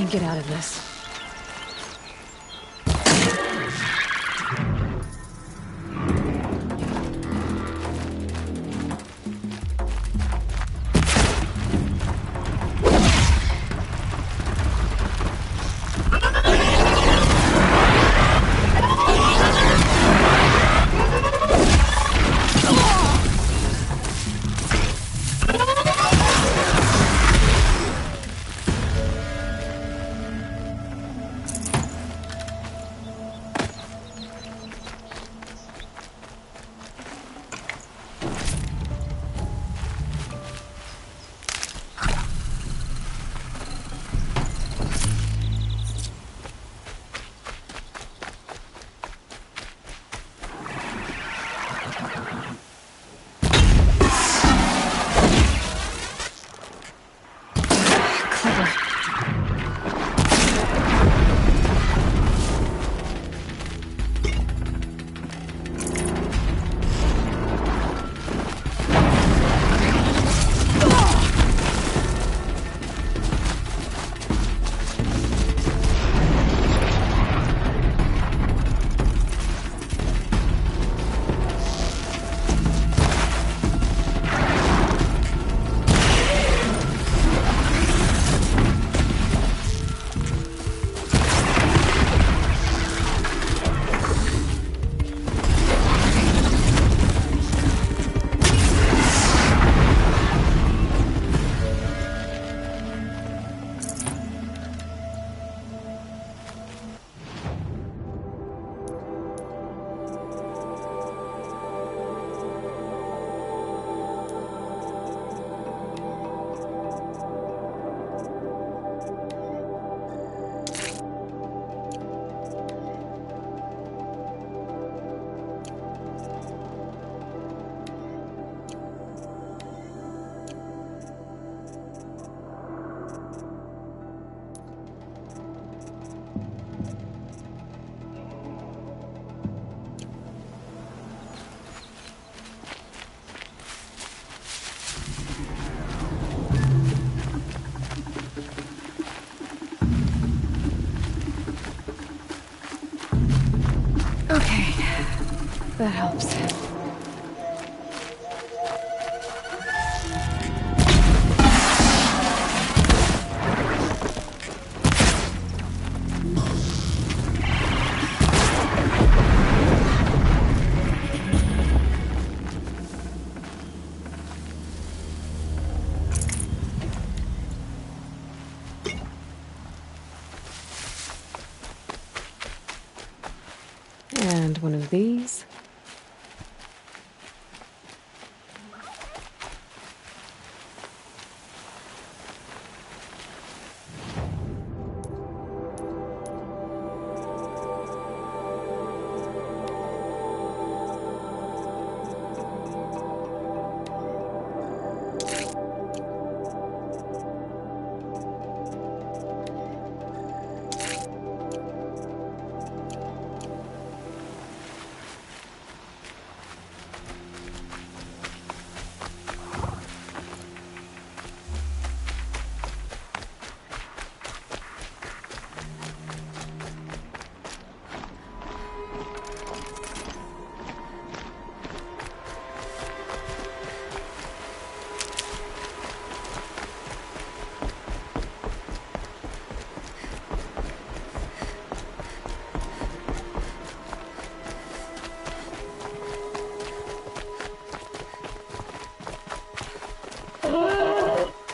can get out of this. That helps. And one of these.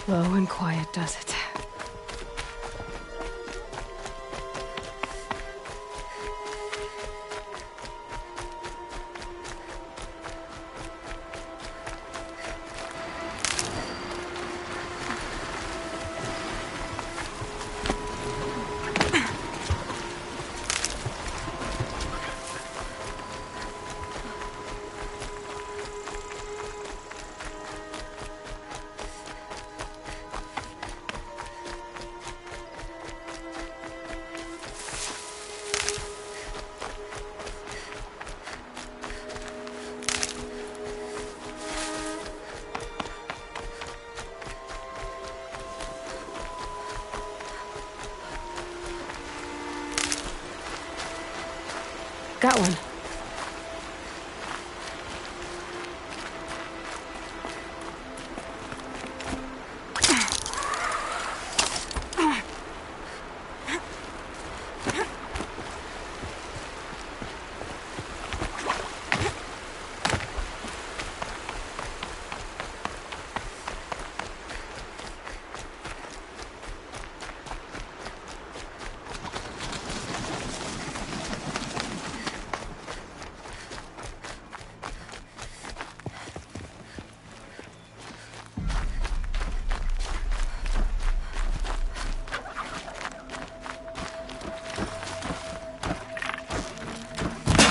Low and quiet does it. Got one.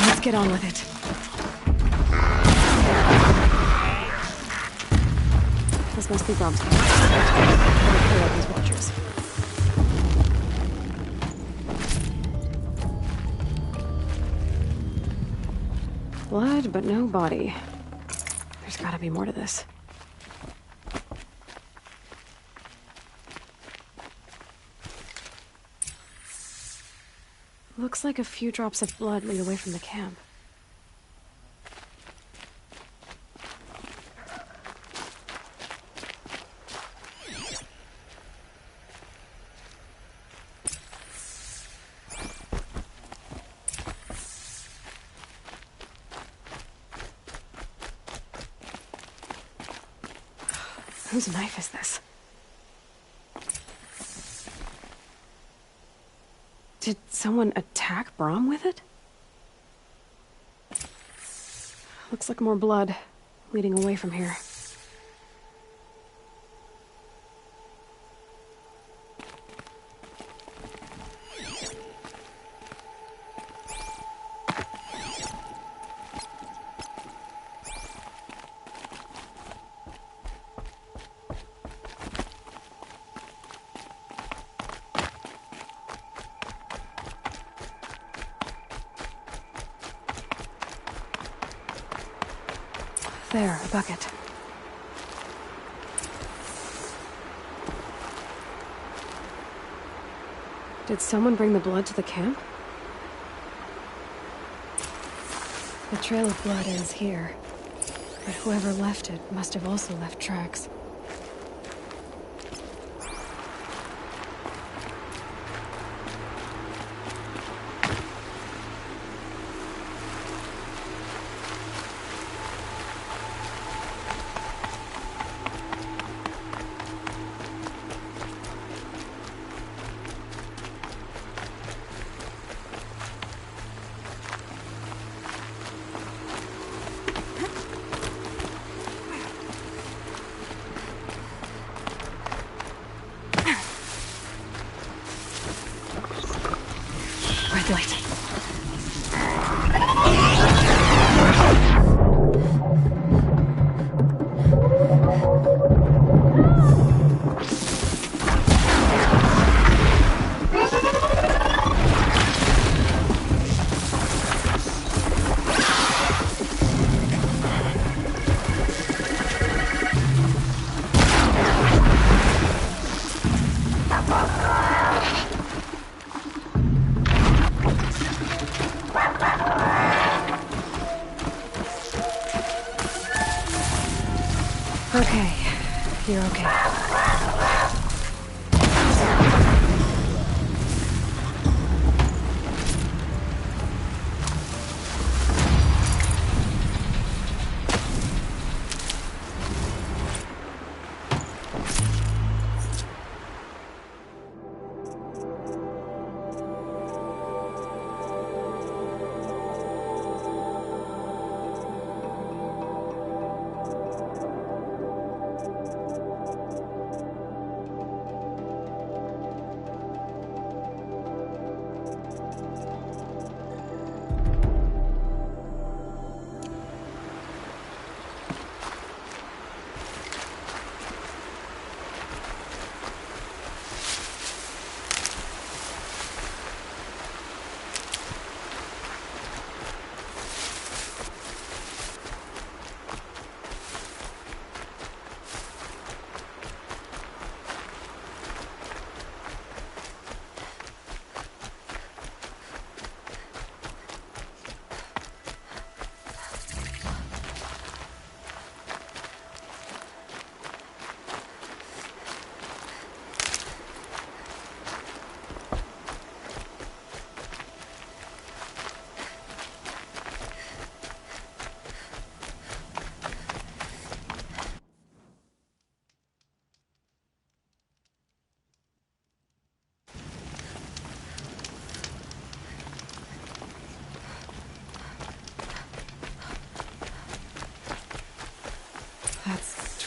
Let's get on with it. This must be Brom's camp. Better clear out these watchers. Blood, but no body. There's gotta be more to this. Looks like a few drops of blood lead away from the camp. Whose knife is this? Did someone attack Brom with it? Looks like more blood leading away from here. There, a bucket. Did someone bring the blood to the camp? The trail of blood ends here, but whoever left it must have also left tracks. Red light. Okay, you're okay.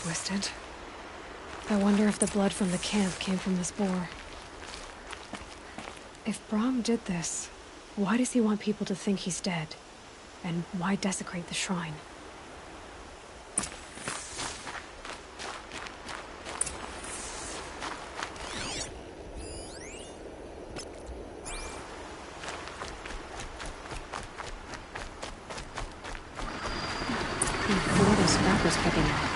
twisted. I wonder if the blood from the camp came from this boar. If Brahm did this, why does he want people to think he's dead? And why desecrate the shrine? What are those scrappers picking up?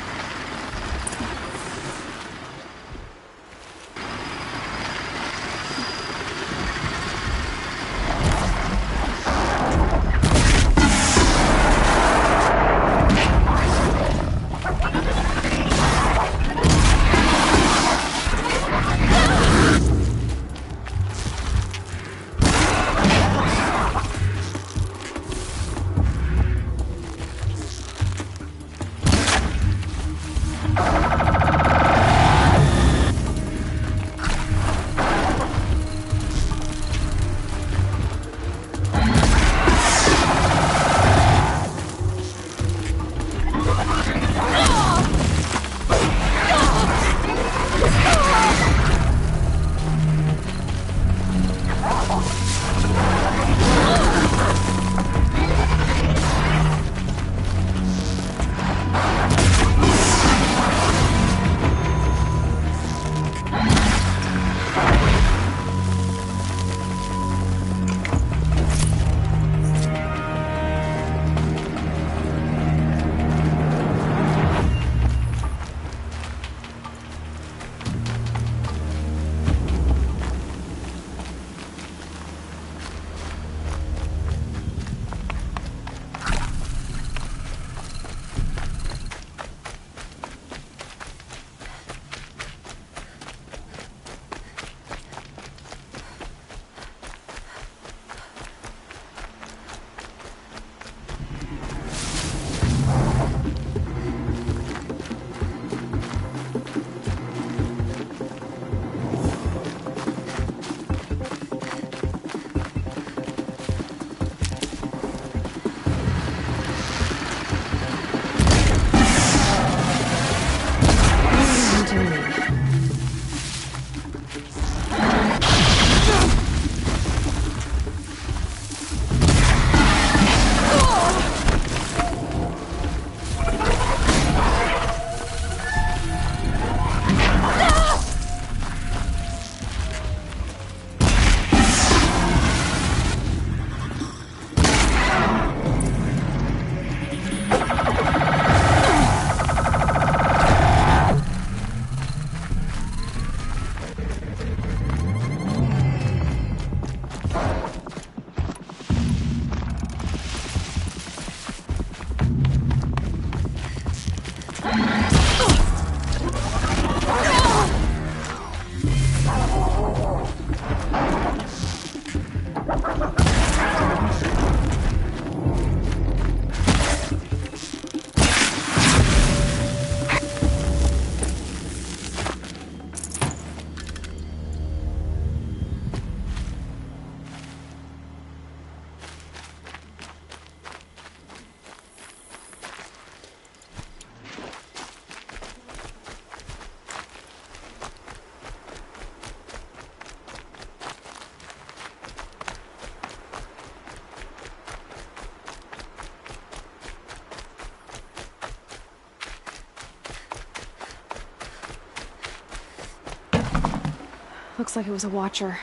Looks like it was a watcher.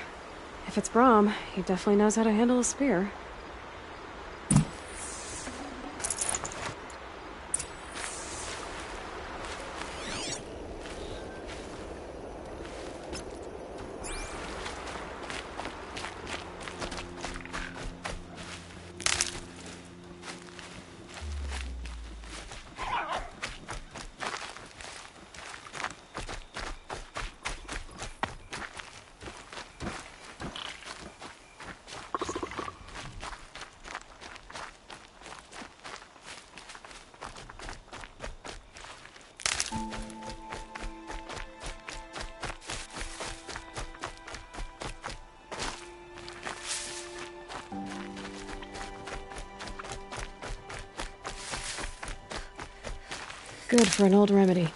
If it's Brahm, he definitely knows how to handle a spear. Good for an old remedy.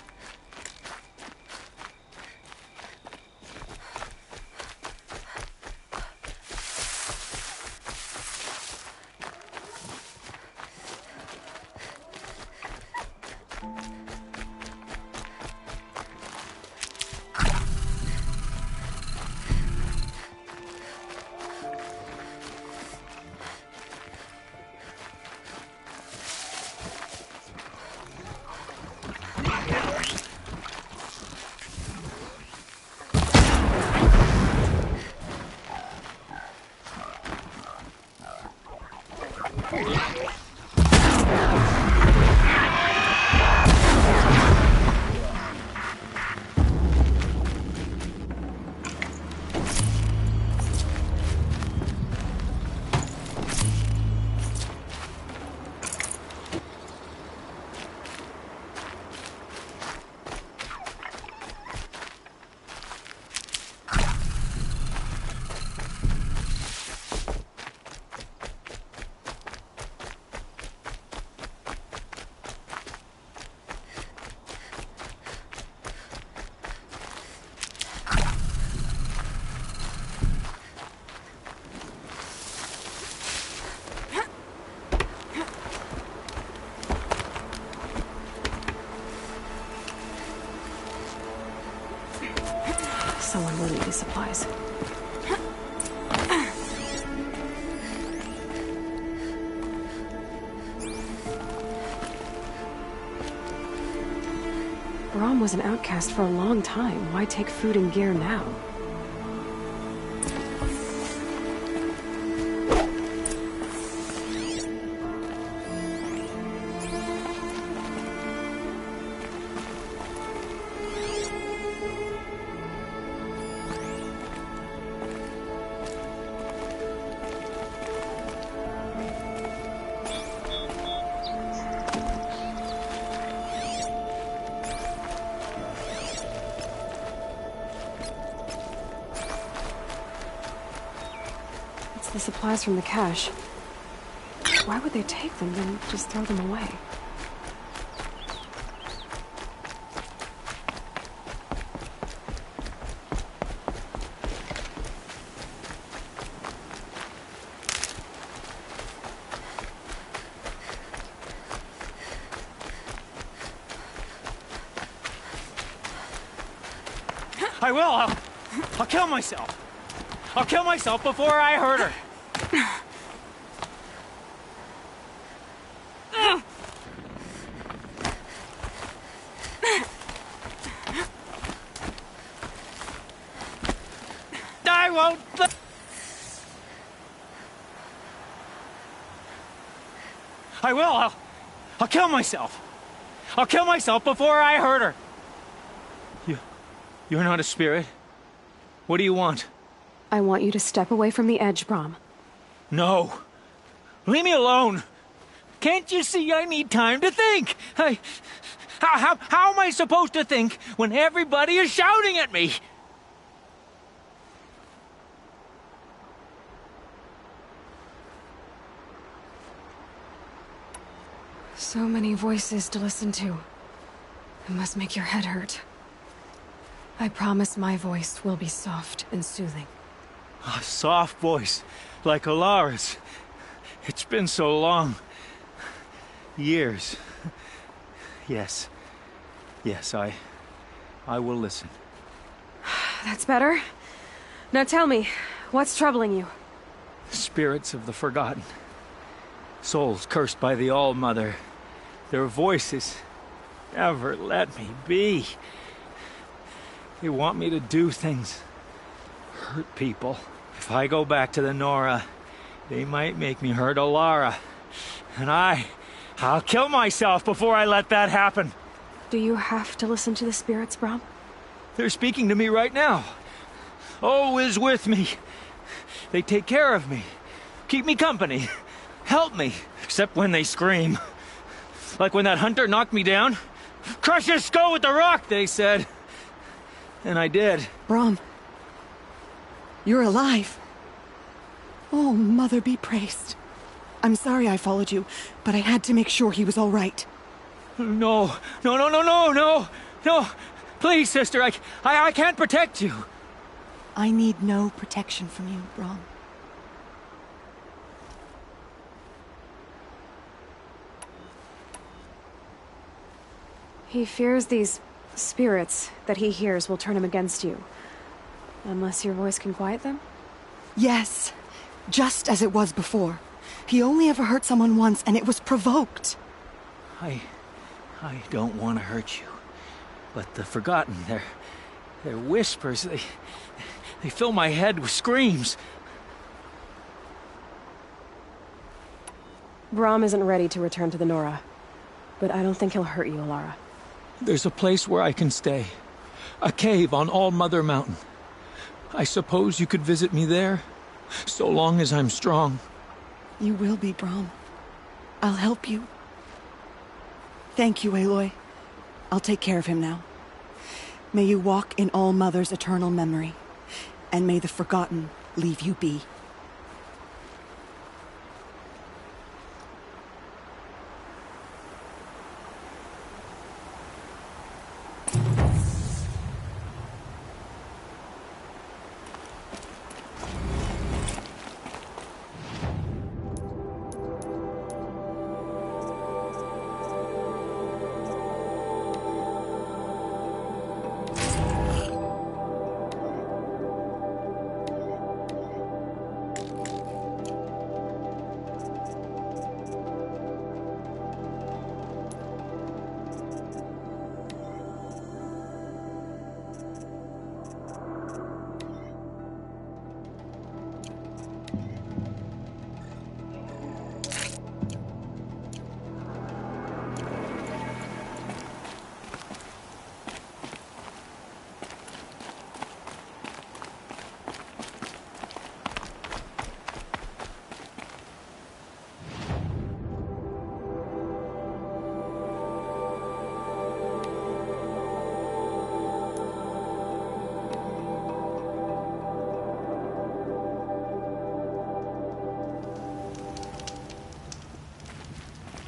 Someone will need these supplies. Brahm was an outcast for a long time. Why take food and gear now? The supplies from the cache. Why would they take them and just throw them away? I will! I'll kill myself! I'll kill myself before I hurt her! I won't. I will. I'll kill myself. I'll kill myself before I hurt her. You're not a spirit. What do you want? I want you to step away from the edge, Brahm. No. Leave me alone. Can't you see I need time to think? How am I supposed to think when everybody is shouting at me? So many voices to listen to. It must make your head hurt. I promise my voice will be soft and soothing. A soft voice, like Alara's. It's been so long. Years. Yes. Yes, I will listen. That's better. Now tell me, what's troubling you? Spirits of the forgotten. Souls cursed by the All-Mother. Their voices never let me be. They want me to do things. Hurt people. If I go back to the Nora, they might make me hurt Alara. And I'll kill myself before I let that happen. Do you have to listen to the spirits, Brahm? They're speaking to me right now. O is with me. They take care of me. Keep me company. Help me. Except when they scream. Like when that hunter knocked me down. Crush his skull with the rock, they said. And I did. Brahm. You're alive. Oh, Mother be praised. I'm sorry I followed you, but I had to make sure he was all right. No. Please, sister, I can't protect you. I need no protection from you, Brahm. He fears these spirits that he hears will turn him against you. Unless your voice can quiet them? Yes, just as it was before. He only ever hurt someone once, and it was provoked. I don't want to hurt you. But the Forgotten, their whispers, they fill my head with screams. Brahm isn't ready to return to the Nora. But I don't think he'll hurt you, Alara. There's a place where I can stay. A cave on All Mother Mountain. I suppose you could visit me there, so long as I'm strong. You will be, Brahm. I'll help you. Thank you, Aloy. I'll take care of him now. May you walk in All Mother's eternal memory, and may the Forgotten leave you be.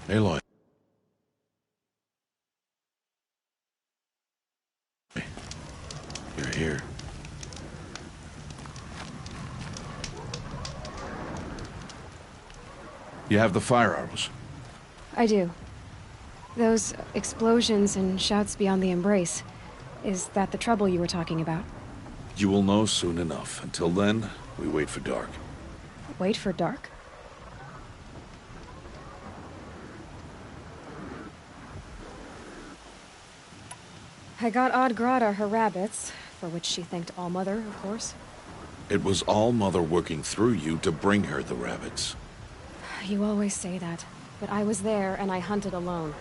Aloy. You're here. You have the fire arrows. I do. Those explosions and shouts beyond the embrace. Is that the trouble you were talking about? You will know soon enough. Until then, we wait for dark. Wait for dark? I got Odd Grata her rabbits, for which she thanked All Mother, of course. It was All Mother working through you to bring her the rabbits. You always say that, but I was there and I hunted alone.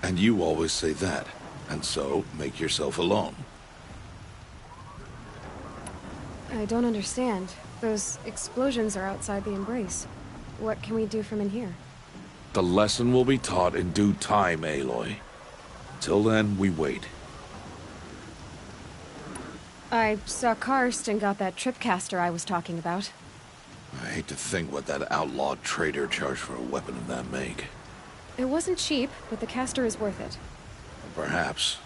And you always say that, and so make yourself alone. I don't understand. Those explosions are outside the embrace. What can we do from in here? The lesson will be taught in due time, Aloy. Till then, we wait. I saw Karst and got that tripcaster I was talking about. I hate to think what that outlawed trader charged for a weapon of that make. It wasn't cheap, but the caster is worth it. Perhaps.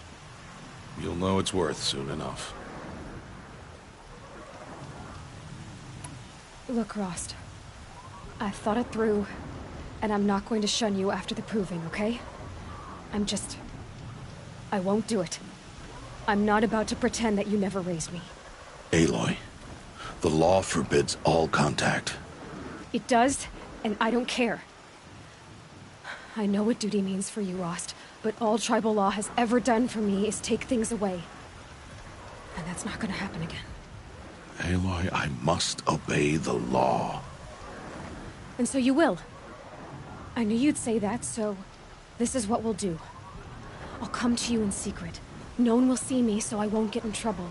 You'll know it's worth soon enough. Look, Rost. I've thought it through, and I'm not going to shun you after the proving, okay? I won't do it. I'm not about to pretend that you never raised me. Aloy, the law forbids all contact. It does, and I don't care. I know what duty means for you, Rost, but all tribal law has ever done for me is take things away. And that's not gonna happen again. Aloy, I must obey the law. And so you will. I knew you'd say that, so this is what we'll do. I'll come to you in secret. No one will see me, so I won't get in trouble.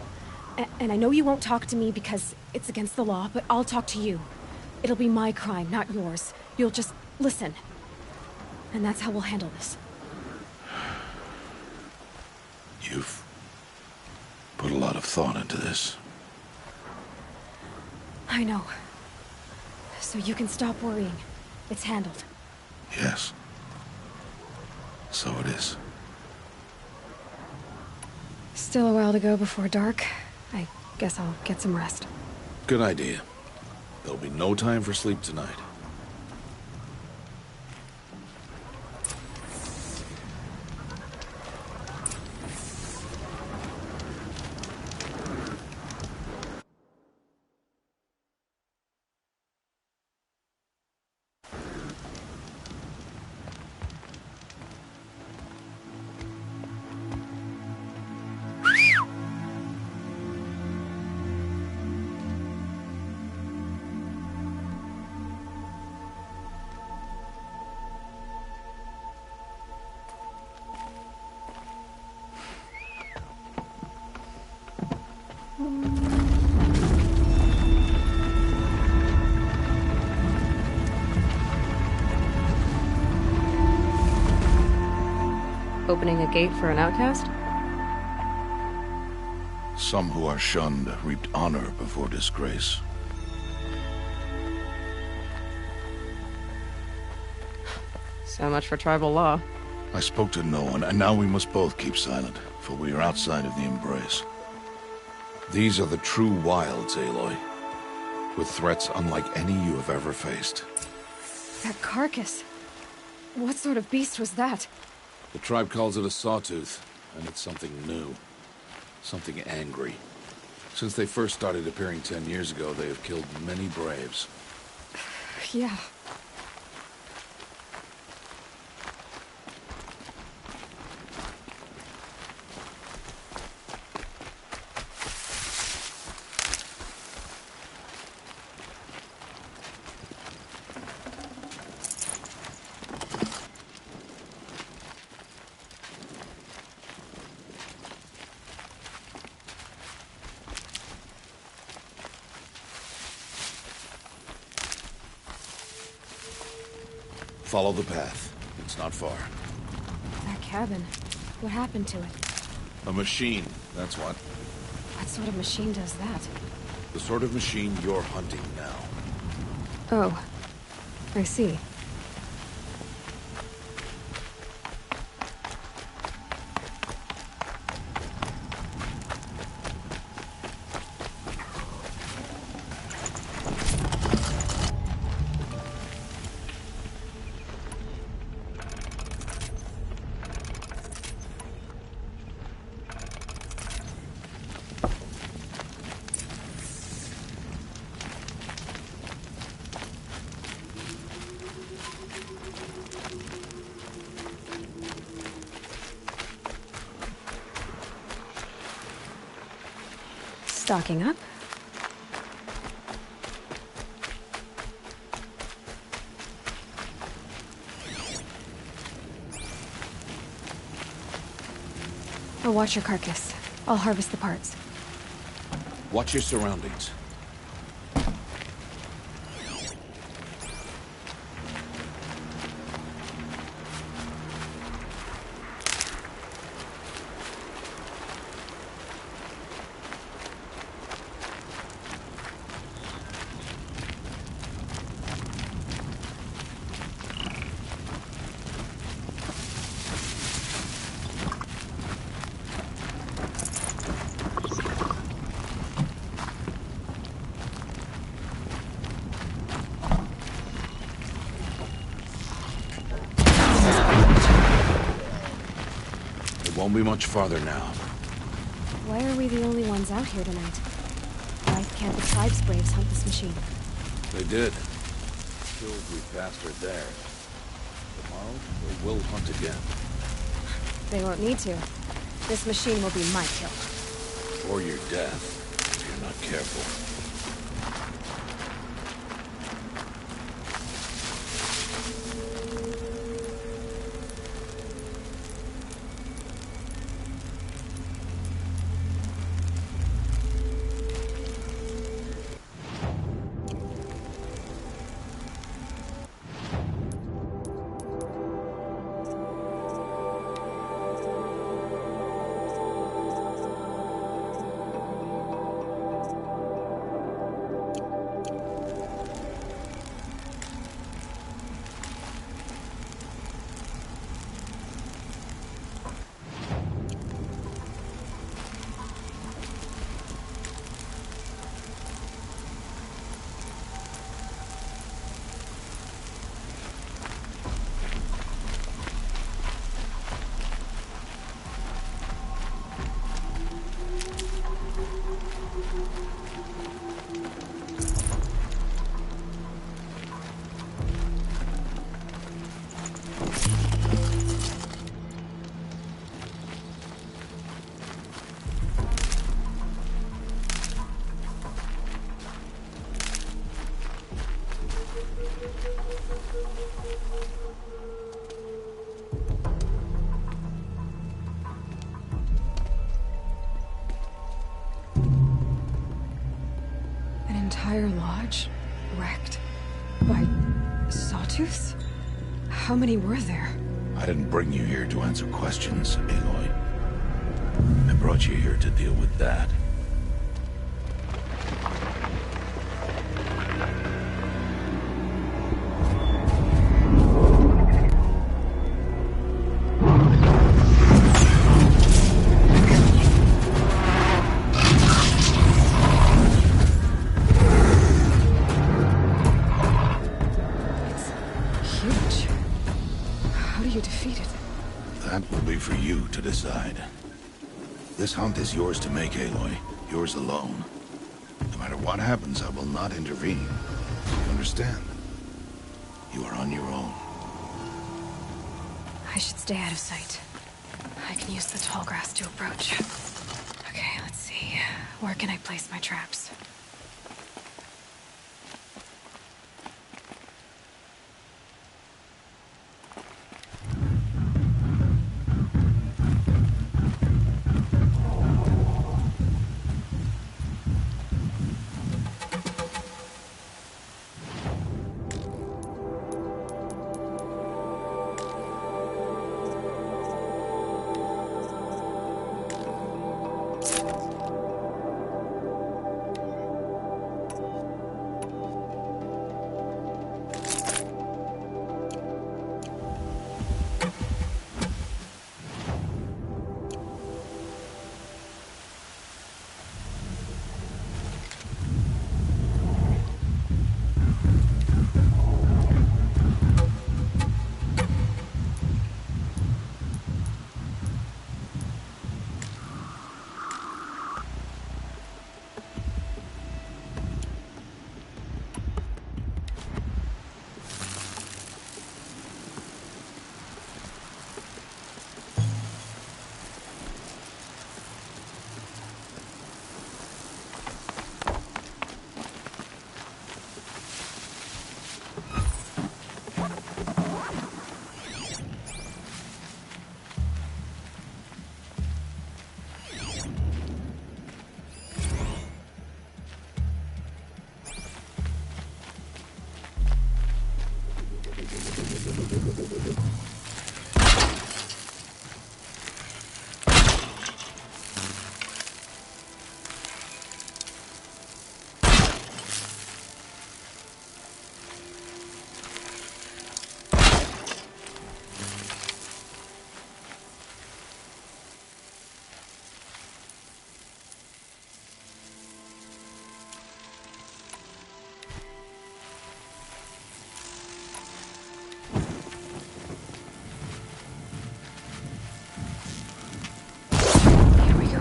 And I know you won't talk to me because it's against the law, but I'll talk to you. It'll be my crime, not yours. You'll just listen. And that's how we'll handle this. You've put a lot of thought into this. I know. So you can stop worrying. It's handled. Yes. So it is. Still a while to go before dark. I guess I'll get some rest. Good idea. There'll be no time for sleep tonight. Opening a gate for an outcast? Some who are shunned reaped honor before disgrace. So much for tribal law. I spoke to no one, and now we must both keep silent, for we are outside of the embrace. These are the true wilds, Aloy, with threats unlike any you have ever faced. That carcass. What sort of beast was that? The tribe calls it a sawtooth, and it's something new. Something angry. Since they first started appearing 10 years ago, they have killed many braves. Yeah. Follow the path. It's not far. That cabin. What happened to it? A machine, that's what. What sort of machine does that? The sort of machine you're hunting now. Oh. I see. Stocking up. I'll watch your carcass. I'll harvest the parts. Watch your surroundings. Won't be much farther now. Why are we the only ones out here tonight? Why can't the tribe's braves hunt this machine? They did. Killed we passed her there. Tomorrow, they will hunt again. They won't need to. This machine will be my kill. Or your death, if you're not careful. Entire lodge wrecked by sawtooths? How many were there? I didn't bring you here to answer questions, Aloy. I brought you here to deal with that. To decide. This hunt is yours to make, Aloy. Yours alone. No matter what happens, I will not intervene. You understand? You are on your own. I should stay out of sight. I can use the tall grass to approach. Okay, let's see. Where can I place my traps?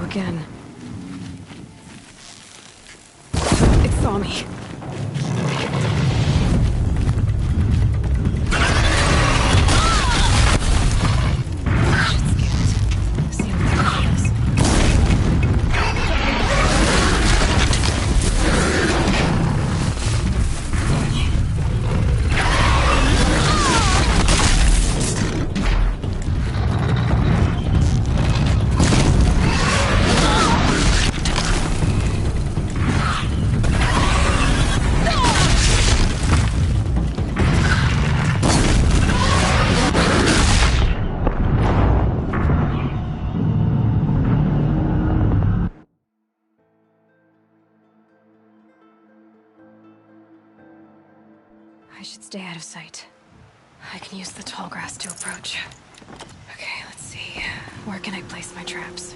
Again. It saw me. I should stay out of sight. I can use the tall grass to approach. Okay, let's see. Where can I place my traps?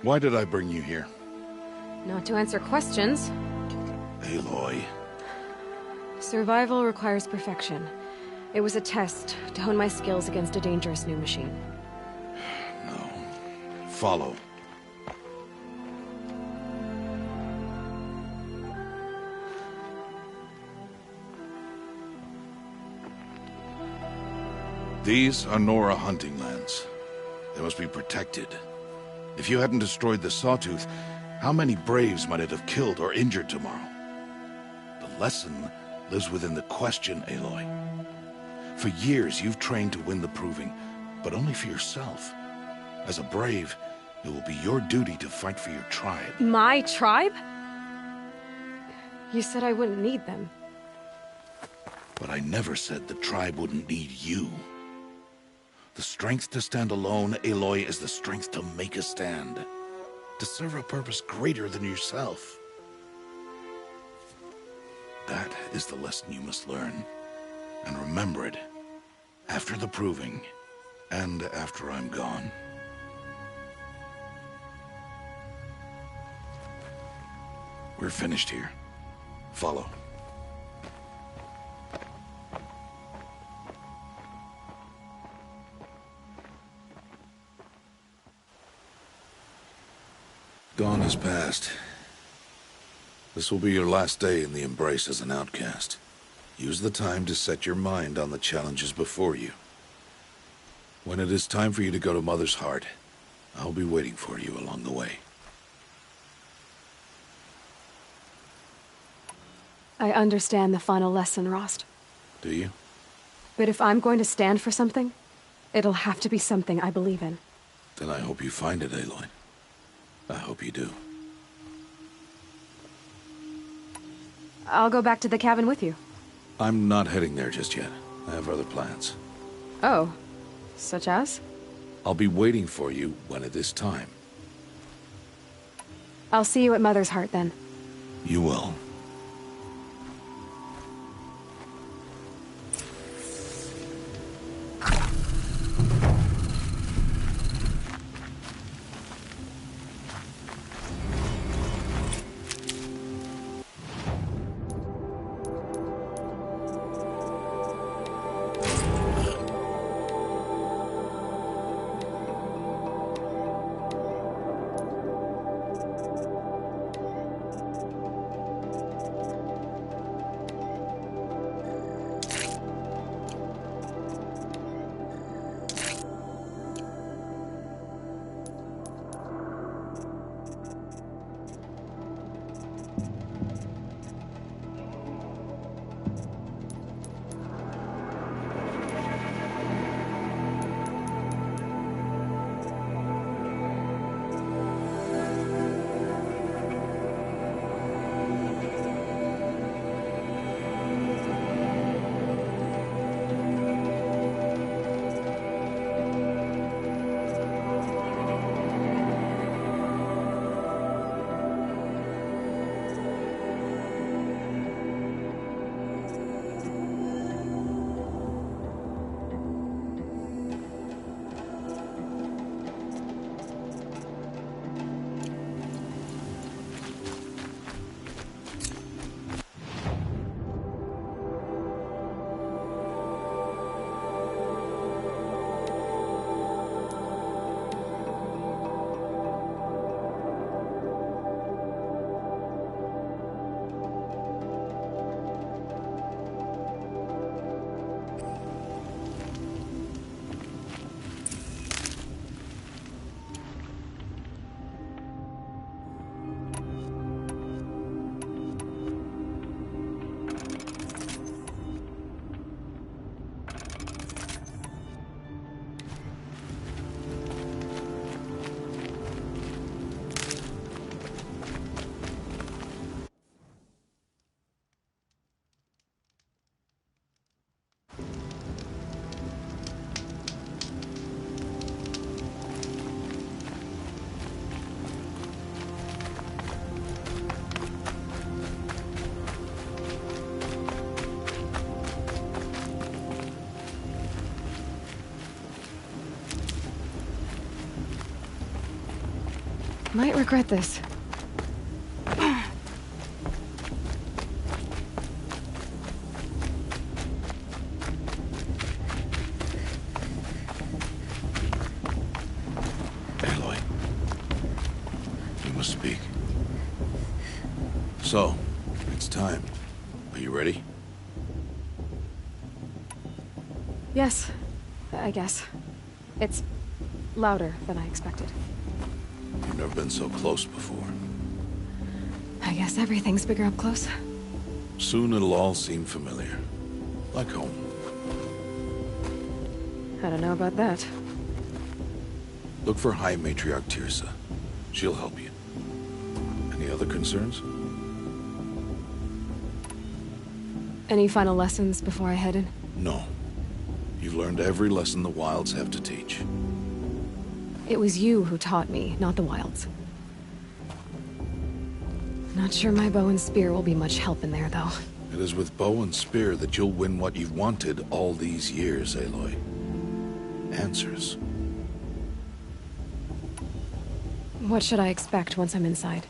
Why did I bring you here? Not to answer questions. Aloy. Survival requires perfection. It was a test to hone my skills against a dangerous new machine. No. Follow. These are Nora hunting lands. They must be protected. If you hadn't destroyed the Sawtooth, how many Braves might it have killed or injured tomorrow? The lesson lives within the question, Aloy. For years, you've trained to win the Proving, but only for yourself. As a Brave, it will be your duty to fight for your tribe. My tribe? You said I wouldn't need them. But I never said the tribe wouldn't need you. The strength to stand alone, Aloy, is the strength to make a stand. To serve a purpose greater than yourself. That is the lesson you must learn. And remember it. After the Proving. And after I'm gone. We're finished here. Follow. Dawn has passed. This will be your last day in the Embrace as an outcast. Use the time to set your mind on the challenges before you. When it is time for you to go to Mother's Heart, I'll be waiting for you along the way. I understand the final lesson, Rost. Do you? But if I'm going to stand for something, it'll have to be something I believe in. Then I hope you find it, Aloy. I hope you do. I'll go back to the cabin with you. I'm not heading there just yet. I have other plans. Oh. Such as? I'll be waiting for you when it is time. I'll see you at Mother's Heart, then. You will. Might regret this. Aloy, we must speak. So, it's time. Are you ready? Yes, I guess. It's louder than I expected. You've never been so close before. I guess everything's bigger up close. Soon it'll all seem familiar. Like home. I don't know about that. Look for High Matriarch Tirsa. She'll help you. Any other concerns? Any final lessons before I head in? No. You've learned every lesson the Wilds have to teach. It was you who taught me, not the Wilds. Not sure my bow and spear will be much help in there, though. It is with bow and spear that you'll win what you've wanted all these years, Aloy. Answers. What should I expect once I'm inside?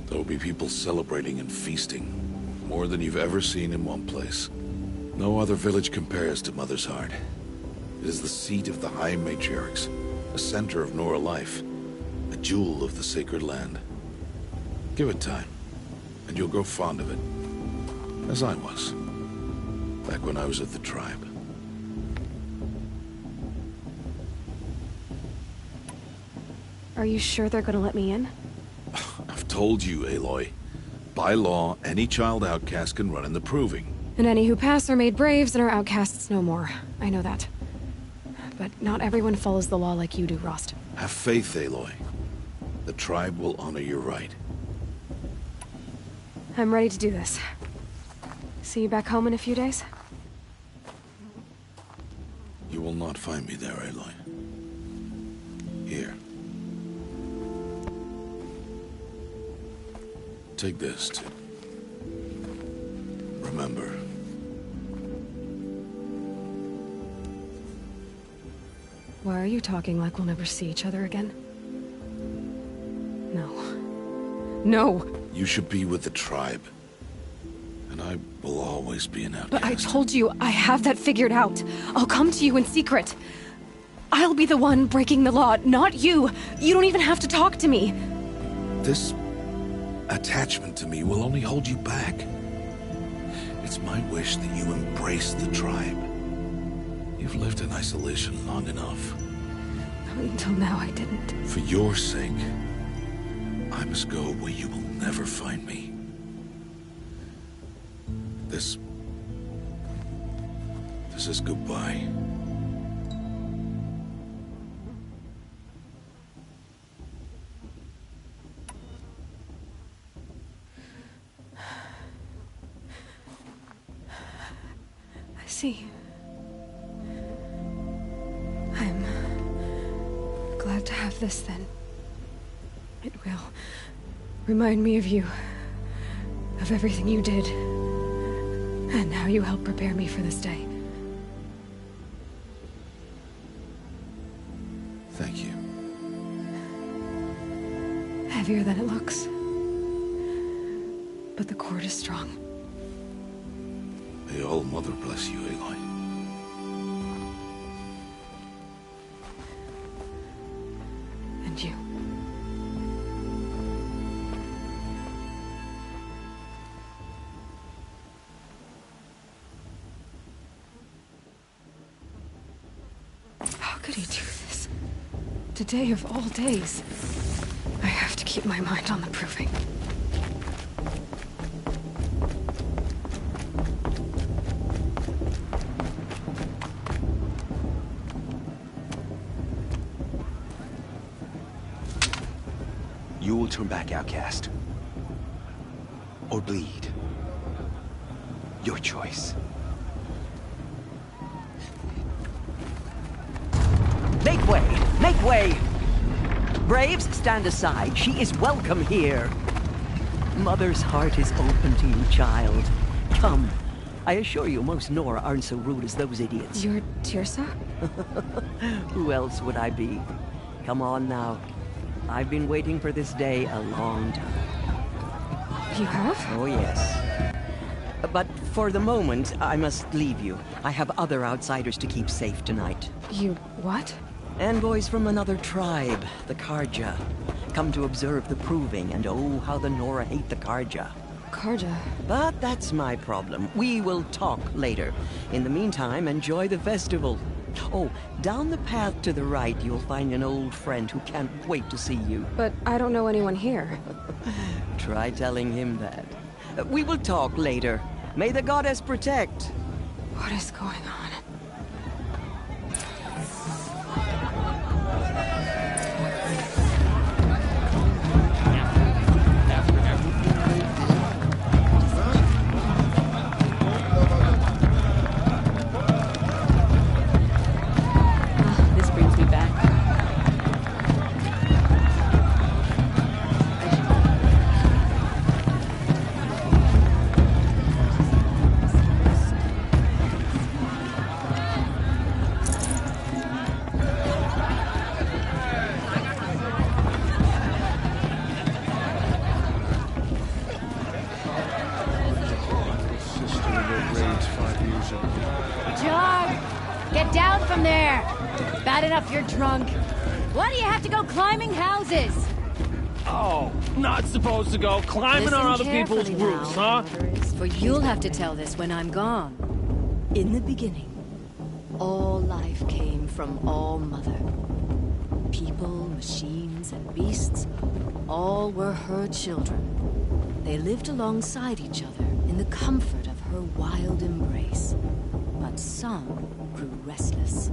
There will be people celebrating and feasting. More than you've ever seen in one place. No other village compares to Mother's Heart. It is the seat of the High Matriarchs, a center of Nora life, a jewel of the sacred land. Give it time, and you'll grow fond of it. As I was, back when I was at the tribe. Are you sure they're gonna let me in? I've told you, Aloy. By law, any child outcast can run in the proving. And any who pass are made braves and are outcasts no more. I know that. But not everyone follows the law like you do, Rost. Have faith, Aloy. The tribe will honor your right. I'm ready to do this. See you back home in a few days? You will not find me there, Aloy. Here. Take this to remember. Why are you talking like we'll never see each other again? No. No! You should be with the tribe. And I will always be an outcast. But I told you, I have that figured out. I'll come to you in secret. I'll be the one breaking the law, not you. You don't even have to talk to me. This attachment to me will only hold you back. It's my wish that you embrace the tribe. You've lived in isolation long enough. Until now, I didn't. For your sake, I must go where you will never find me. This is goodbye. I see. I'm glad to have this then. It will remind me of you, of everything you did, and how you helped prepare me for this day. Thank you. Heavier than it looks. But the cord is strong. May All Mother bless you, Aloy. And you. How could he do this? Today of all days. I have to keep my mind on the proving. You will turn back, outcast. Or bleed. Your choice. Make way! Make way! Braves, stand aside. She is welcome here. Mother's heart is open to you, child. Come. I assure you, most Nora aren't so rude as those idiots. You're Tirsa? Who else would I be? Come on now. I've been waiting for this day a long time. You have? Oh, yes. But for the moment, I must leave you. I have other outsiders to keep safe tonight. You what? Envoys from another tribe, the Karja. Come to observe the proving, and oh, how the Nora hate the Karja. Karja. But that's my problem. We will talk later. In the meantime, enjoy the festival. Oh, down the path to the right, you'll find an old friend who can't wait to see you. But I don't know anyone here. Try telling him that. We will talk later. May the goddess protect. What is going on? This brings me back. John! Get down from there! Bad enough you're drunk. Why do you have to go climbing houses? Oh, not supposed to go climbing on other people's roofs, huh? For you'll have to tell this when I'm gone. In the beginning, all life came from All Mother. People, machines, and beasts, all were her children. They lived alongside each other in the comfort of her wild embrace. But some grew restless.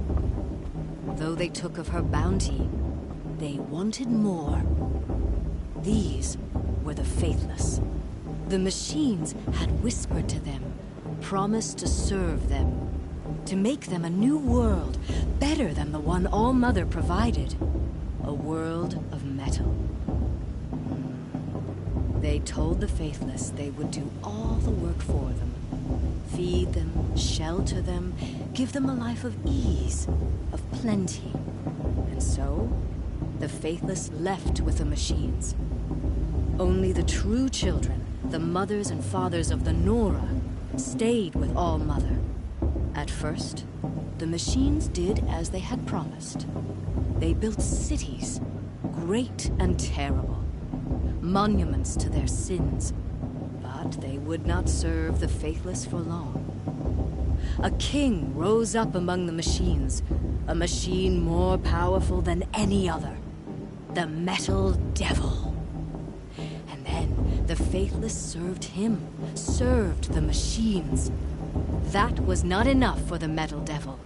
Though they took of her bounty, they wanted more. These were the faithless. The machines had whispered to them, promised to serve them, to make them a new world, better than the one All Mother provided. A world of metal. They told the faithless they would do all the work for them. Feed them, shelter them, give them a life of ease, of plenty. And so, the faithless left with the machines. Only the true children, the mothers and fathers of the Nora, stayed with All Mother. At first, the machines did as they had promised. They built cities, great and terrible, monuments to their sins. But they would not serve the faithless for long. A king rose up among the machines, a machine more powerful than any other, the Metal Devil. And then the faithless served him, served the machines. That was not enough for the Metal Devil.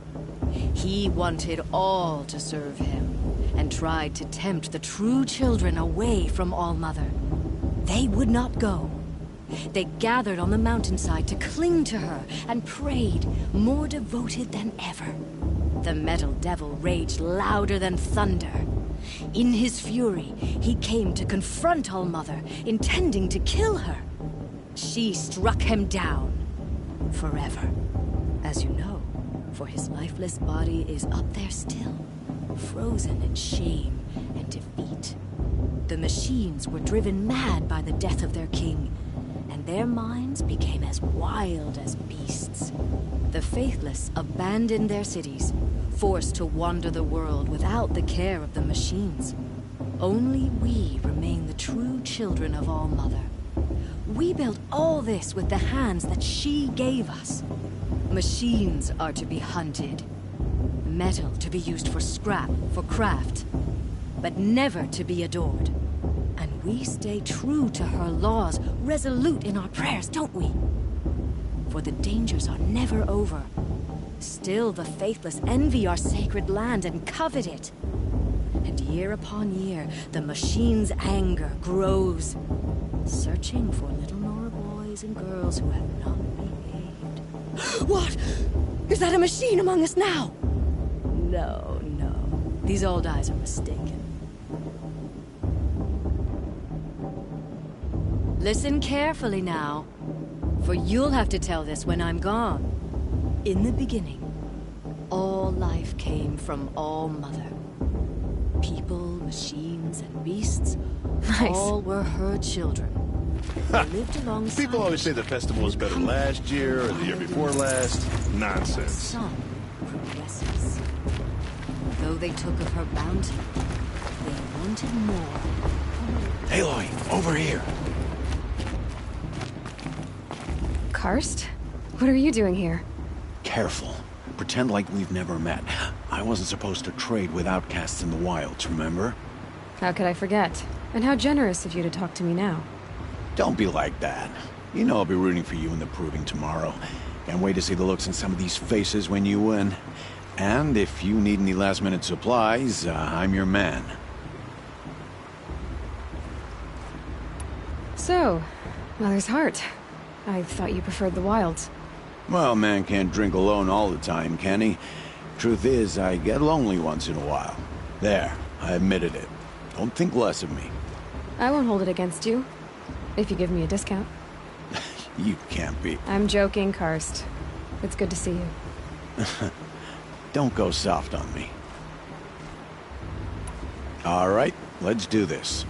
He wanted all to serve him, and tried to tempt the true children away from All Mother. They would not go. They gathered on the mountainside to cling to her and prayed, more devoted than ever. The Metal Devil raged louder than thunder. In his fury, he came to confront All Mother, intending to kill her. She struck him down forever. As you know, for his lifeless body is up there still, frozen in shame and defeat. The machines were driven mad by the death of their king, and their minds became as wild as beasts. The faithless abandoned their cities, forced to wander the world without the care of the machines. Only we remain the true children of All Mother. We built all this with the hands that she gave us. Machines are to be hunted. Metal to be used for scrap, for craft. But never to be adored. And we stay true to her laws, resolute in our prayers, don't we? For the dangers are never over. Still the faithless envy our sacred land and covet it. And year upon year, the machine's anger grows, searching for little Nora boys and girls who have not behaved. What? Is that a machine among us now? No, no. These old eyes are mistaken. Listen carefully now, for you'll have to tell this when I'm gone. In the beginning, all life came from All Mother. People, machines, and beasts Nice. all were her children. They lived alongside. People always say the festival was better last year or the year before last. Nonsense. Some progresses. Though they took of her bounty, they wanted more. Aloy, over here. Karst? What are you doing here? Careful. Pretend like we've never met. I wasn't supposed to trade with outcasts in the wilds, remember? How could I forget? And how generous of you to talk to me now. Don't be like that. You know I'll be rooting for you in the proving tomorrow. Can't wait to see the looks in some of these faces when you win. And if you need any last-minute supplies, I'm your man. So, Mother's Heart. I thought you preferred the wilds. Well, man can't drink alone all the time, can he? Truth is, I get lonely once in a while. There, I admitted it. Don't think less of me. I won't hold it against you. If you give me a discount. You can't be. I'm joking, Karst. It's good to see you. Don't go soft on me. All right, let's do this.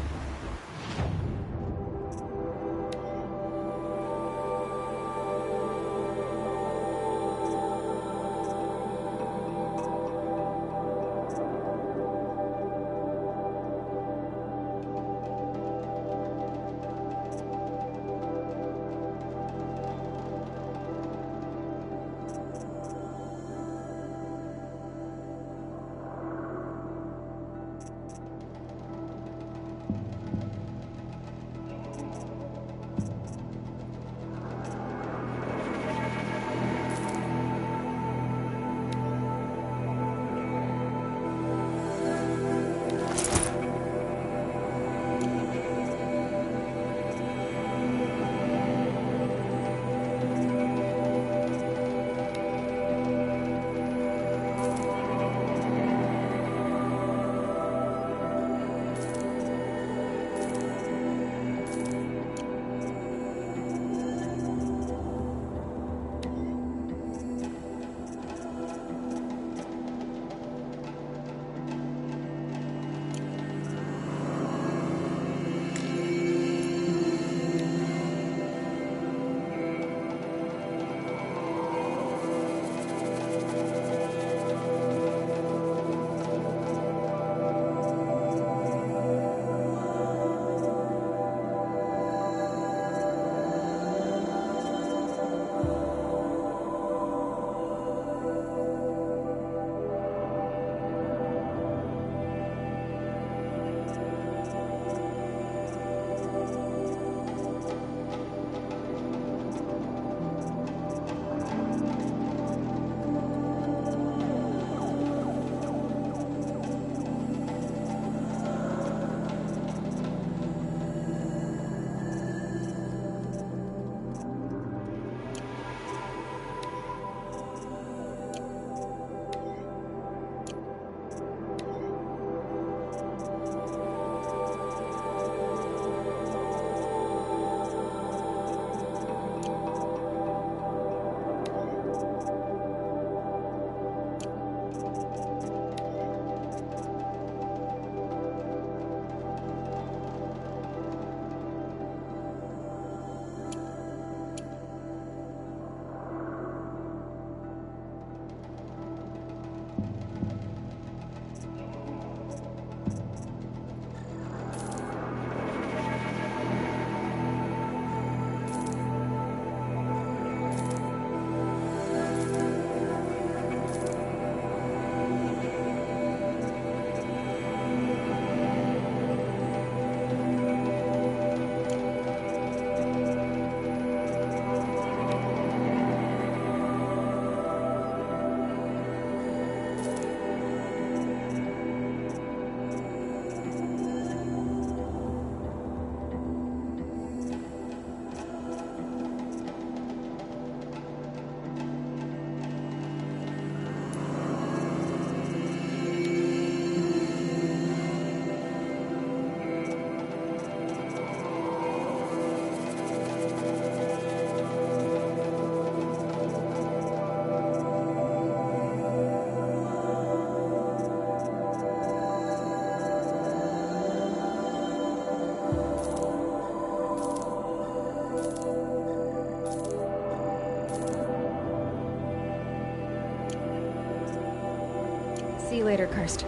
here, Cursed.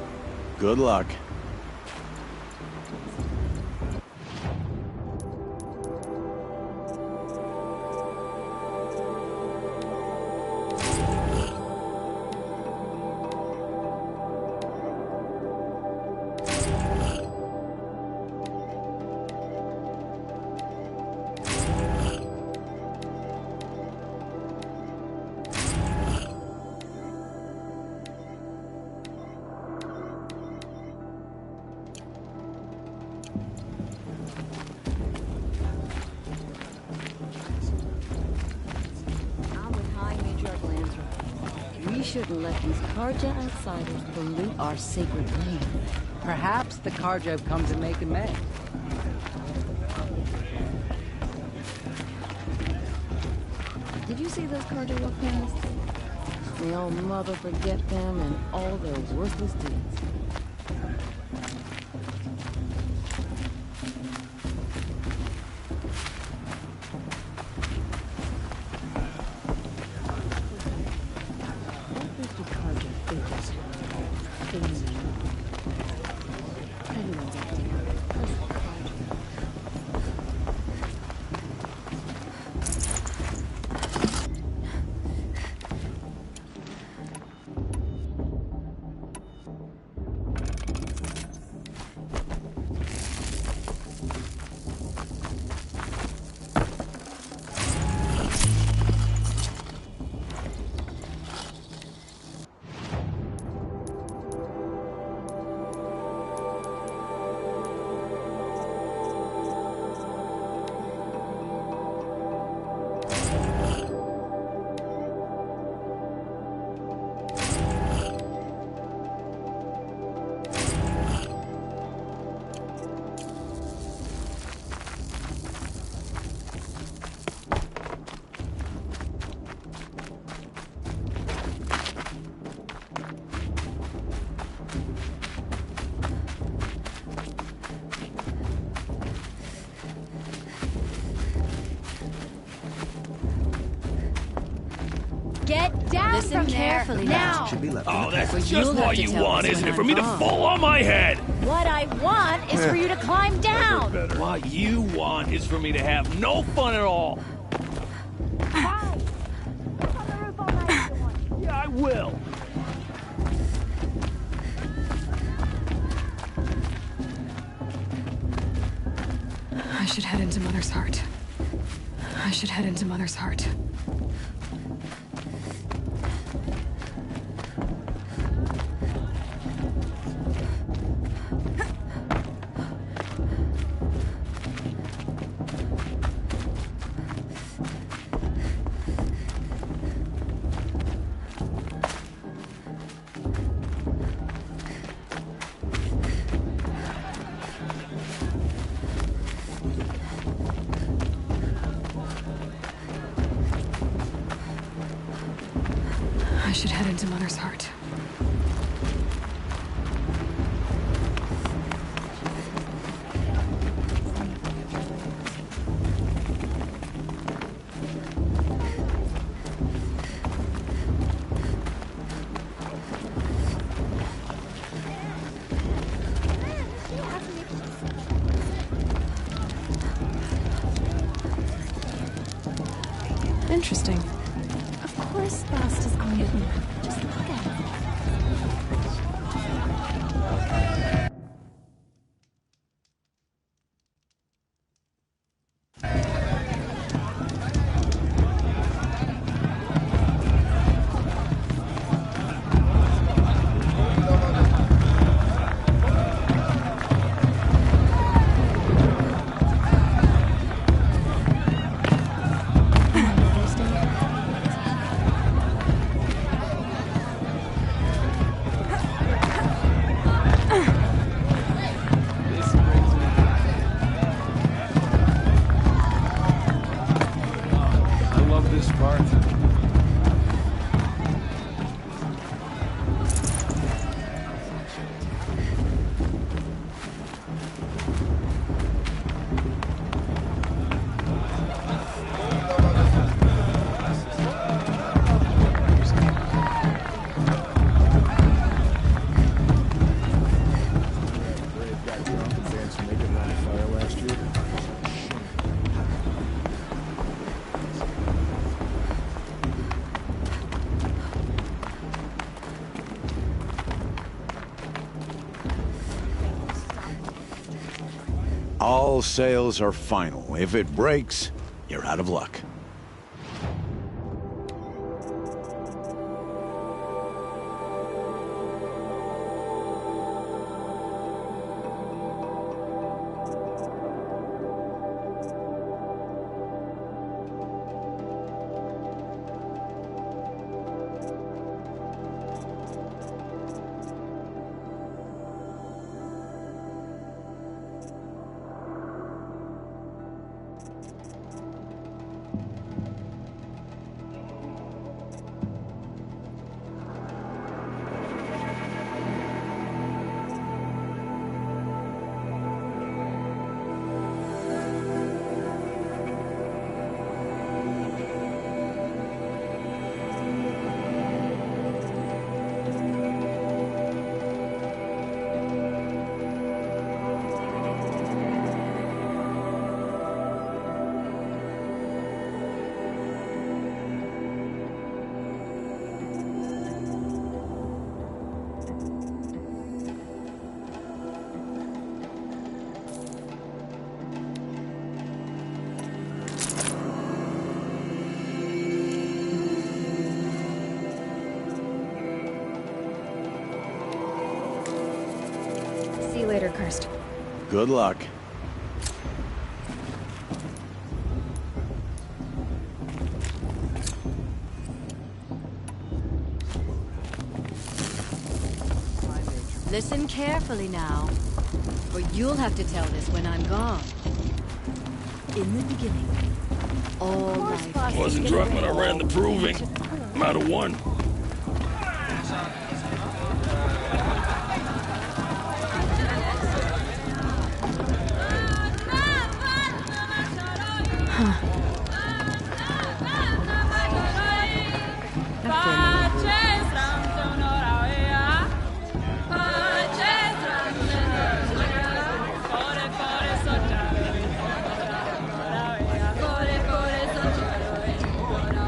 Good luck. We shouldn't let these Karja outsiders pollute our sacred land. Perhaps the Karja have come to make amends. Did you see those Karja walk past? May all mother forget them and all their worthless deeds. Get down Listen from carefully there now. Should be left. Oh, that's Well, just you'll what have to you tell want, us isn't when it? For I'm me to gone. fall on my head. What I want is for you to climb down. What you want is for me to have no fun at all. Hi. Up on the roof all night if you want. Yeah, I will. I should head into Mother's Heart. I should head into Mother's Heart. I should head into Mother's Heart. Interesting. Of course Bast is going to. Just look at it. Falcon fans who make it around the fire last year. All sales are final. If it breaks, you're out of luck. See you later, Kirst. Good luck. Listen carefully now, for you'll have to tell this when I'm gone. In the beginning, all life... I wasn't drunk when I ran the proving. I'm out of one.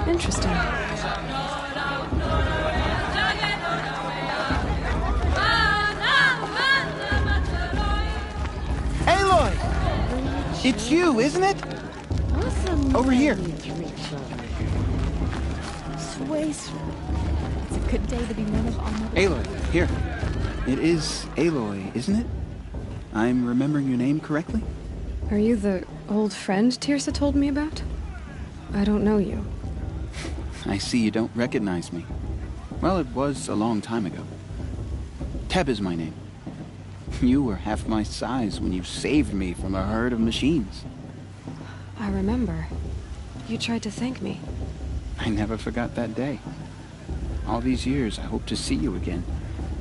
Interesting. Aloy! It's you, isn't it? Over here. It's a good day to be one of our mothers. Aloy, here. It is Aloy, isn't it? I'm remembering your name correctly? Are you the old friend Tirsa told me about? I don't know you. I see you don't recognize me. Well, it was a long time ago. Teb is my name. You were half my size when you saved me from a herd of machines. I remember. You tried to thank me. I never forgot that day. All these years, I hope to see you again,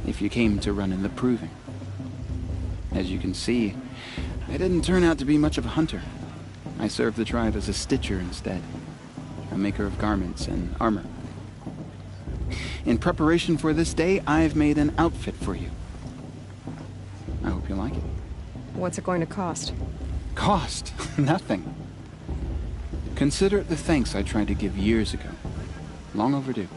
if you came to run in the proving. As you can see, I didn't turn out to be much of a hunter. I served the tribe as a stitcher instead, a maker of garments and armor. In preparation for this day, I've made an outfit for you. I hope you like it. What's it going to cost? Cost? Nothing. Consider it the thanks I tried to give years ago. Long overdue.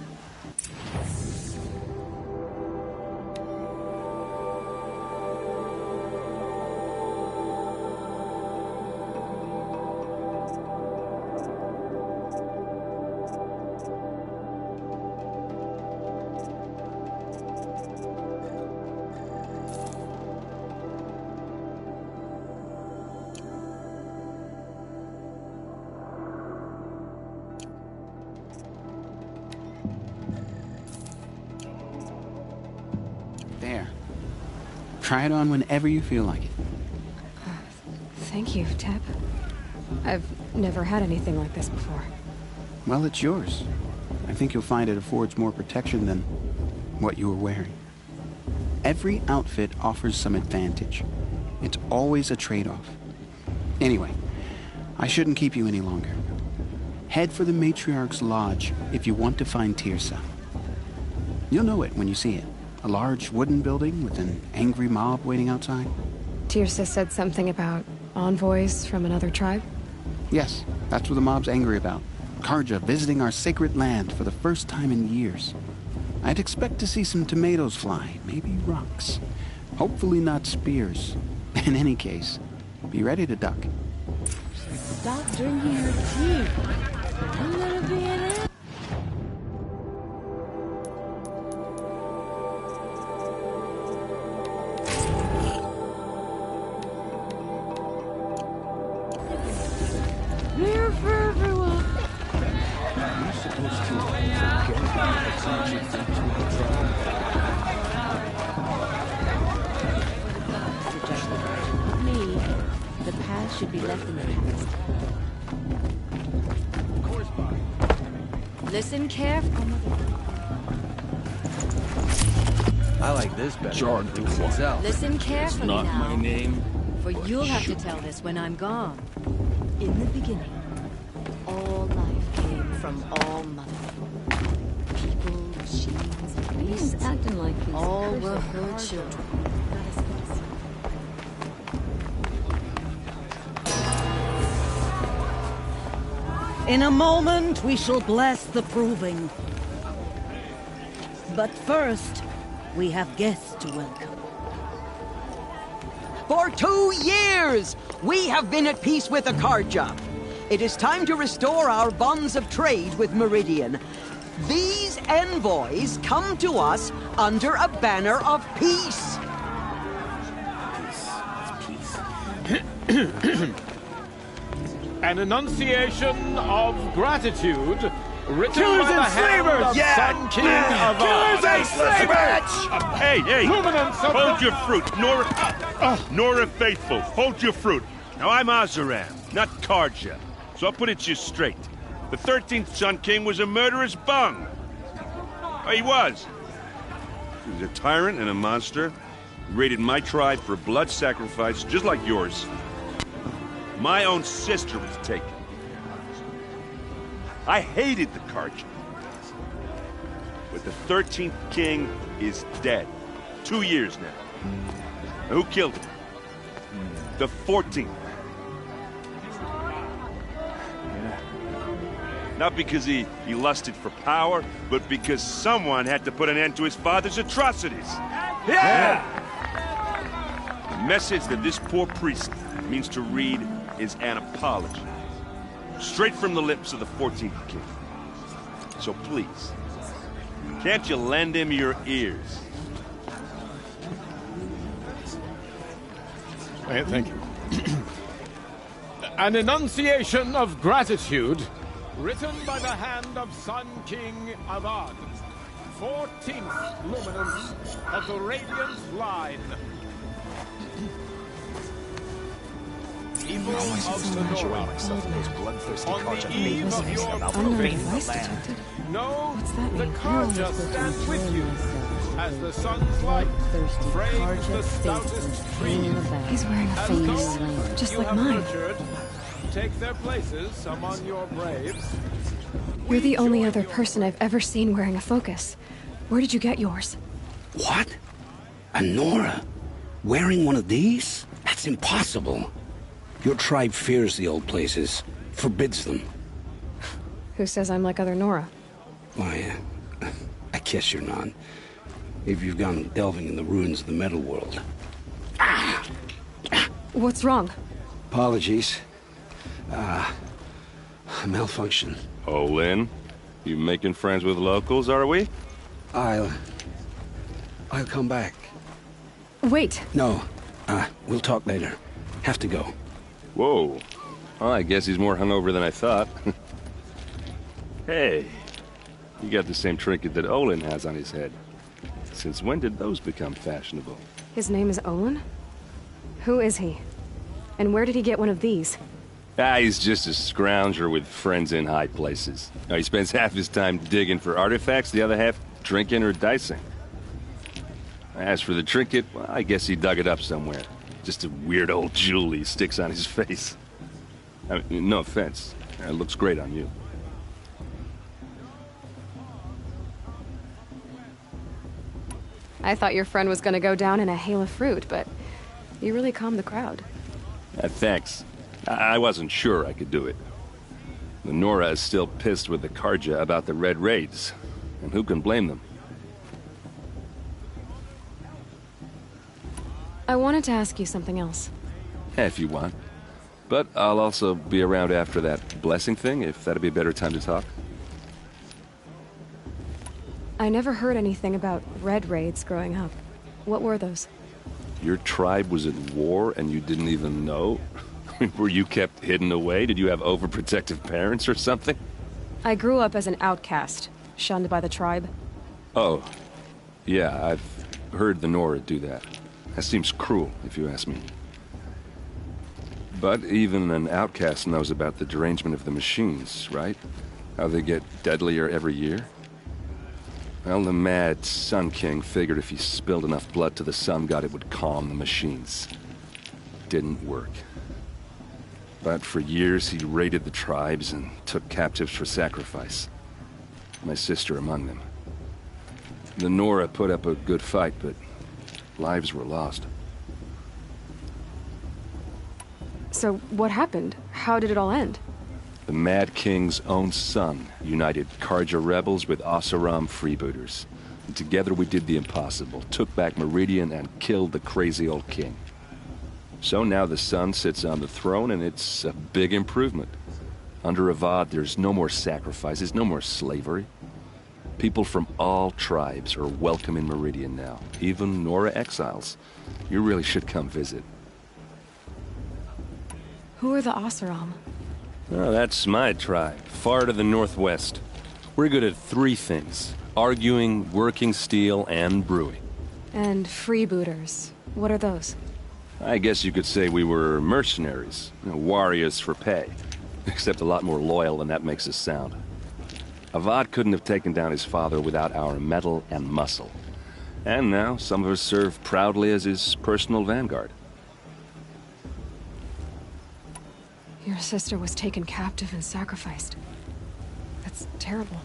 There. Try it on whenever you feel like it. Thank you, Teb. I've never had anything like this before. Well, it's yours. I think you'll find it affords more protection than what you were wearing. Every outfit offers some advantage. It's always a trade-off. Anyway, I shouldn't keep you any longer. Head for the Matriarch's Lodge if you want to find Tirsa. You'll know it when you see it. A large wooden building with an angry mob waiting outside. Tirsa said something about envoys from another tribe? Yes, that's what the mob's angry about. Karja visiting our sacred land for the first time in years. I'd expect to see some tomatoes fly, maybe rocks. Hopefully not spears. In any case, be ready to duck. Stop drinking her tea. I'm gonna be in it. Beer for everyone. You're supposed to forget about such a thing to the tribe. Me, the past should be left in the past. Listen carefully. I like this better. Jordan, Listen carefully not now. my name. For you'll have to tell this when I'm gone. In the beginning, all life came from all mother. People, machines, and beasts. Acting like he's all were her children. In a moment, we shall bless the proving. But first, we have guests to welcome. For 2 years, we have been at peace with the Karja. It is time to restore our bonds of trade with Meridian. These envoys come to us under a banner of peace. An enunciation of gratitude written Killers by the and hand slavers! of Yeah! Sun King of Killers and slavers! Hey, hey! Luminance of Hold your fruit, Nora Faithful. Hold your fruit. Now, I'm Azaram, not Karja. So I'll put it to you straight. The 13th Sun King was a murderous bung. Oh, he was. He was a tyrant and a monster. He raided my tribe for blood sacrifice, just like yours. My own sister was taken. I hated the Karja. But the 13th king is dead. 2 years now. Now, who killed him? The 14th. Not because he lusted for power, but because someone had to put an end to his father's atrocities. Yeah! The message that this poor priest means to read is an apology. Straight from the lips of the 14th king. So please, can't you lend him your ears? Thank you. An enunciation of gratitude written by the hand of Sun King Avad, 14th luminance of the Radiant Line. People of the North, on the eve of your proving the land, know the Karja stands with you, as the sun's light frames the stoutest trees. He's wearing a face, just like mine. Nurtured, take their places among your braves. You're the only other person I've ever seen wearing a focus. Where did you get yours? What? A Nora? Wearing one of these? That's impossible. Your tribe fears the old places, forbids them. Who says I'm like other Nora? Why, I guess you're not. If you've gone delving in the ruins of the metal world. What's wrong? Apologies. Malfunction. Oh, Lynn, you making friends with locals, are we? I'll come back. Wait. No, we'll talk later. Have to go. Whoa. Well, I guess he's more hungover than I thought. Hey, you got the same trinket that Olin has on his head. Since when did those become fashionable? His name is Olin? Who is he? And where did he get one of these? He's just a scrounger with friends in high places. Now, he spends half his time digging for artifacts, the other half drinking or dicing. As for the trinket, well, I guess he dug it up somewhere. Just a weird old jewel he sticks on his face. I mean, no offense. It looks great on you. I thought your friend was gonna go down in a hail of fruit, but You really calmed the crowd. Thanks. I wasn't sure I could do it. The Nora is still pissed with the Karja about the Red Raids, and who can blame them? I wanted to ask you something else. If you want. But I'll also be around after that blessing thing, if that'd be a better time to talk. I never heard anything about Red Raids growing up. What were those? Your tribe was at war and you didn't even know? Were you kept hidden away? Did you have overprotective parents or something? I grew up as an outcast, shunned by the tribe. Oh, yeah, I've heard the Nora do that. That seems cruel, if you ask me. But even an outcast knows about the derangement of the machines, right? How they get deadlier every year? Well, the mad Sun King figured if he spilled enough blood to the Sun God, it would calm the machines. Didn't work. But for years, he raided the tribes and took captives for sacrifice. My sister among them. The Nora put up a good fight, but lives were lost. So, what happened? How did it all end? The Mad King's own son united Karja rebels with Oseram freebooters. And together we did the impossible, took back Meridian and killed the crazy old king. So now the son sits on the throne, and it's a big improvement. Under Avad, there's no more sacrifices, no more slavery. People from all tribes are welcome in Meridian now, even Nora exiles. You really should come visit. Who are the Oseram? Oh, that's my tribe, far to the northwest. We're good at three things: arguing, working steel, and brewing. And freebooters. What are those? I guess you could say we were mercenaries, warriors for pay. Except a lot more loyal than that makes us sound. Avad couldn't have taken down his father without our metal and muscle. And now some of us serve proudly as his personal vanguard. Your sister was taken captive and sacrificed. That's terrible.